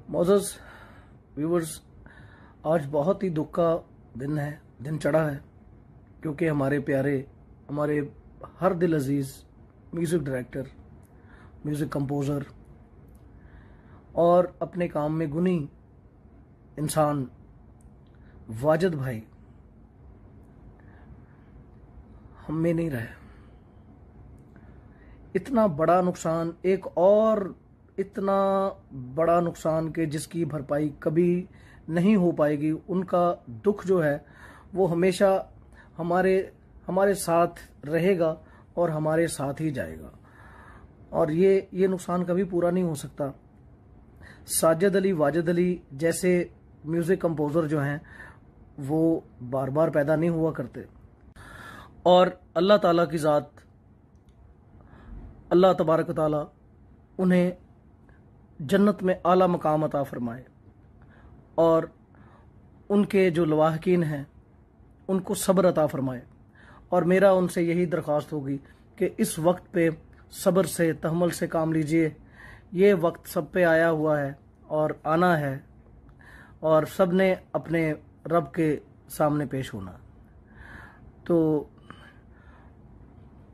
मोज़स viewers, आज बहुत ही दुख का दिन चढ़ा है, क्योंकि हमारे प्यारे, हमारे हर दिल अजीज़ म्यूज़िक डायरेक्टर, म्यूज़िक कंपोज़र और अपने काम में गुनी इंसान वाजिद भाई हम में नहीं रहे। इतना बड़ा नुकसान, एक और इतना बड़ा नुकसान के जिसकी भरपाई कभी नहीं हो पाएगी, उनका दुख जो है वो हमेशा हमारे साथ रहेगा और हमारे साथ ही जाएगा, और ये नुकसान कभी पूरा नहीं हो सकता। साजिद अली, वाजिद अली जैसे म्यूज़िक कंपोज़र जो हैं वो बार बार पैदा नहीं हुआ करते, और अल्लाह ताला की ज़ात, अल्लाह तबारक ताला उन्हें जन्नत में आला मकाम अता फरमाए, और उनके जो लवाहकीन हैं उनको सब्र अता फरमाए। और मेरा उनसे यही दरख्वास्त होगी कि इस वक्त पे सब्र से, तहम्मुल से काम लीजिए। ये वक्त सब पे आया हुआ है और आना है, और सब ने अपने रब के सामने पेश होना। तो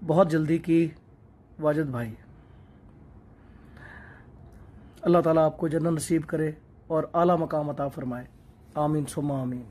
बहुत जल्दी की वाजिद भाई, अल्लाह ताला आपको जन्नत नसीब करे और आला मकाम अता फरमाए। आमीन सुम्मा आमीन।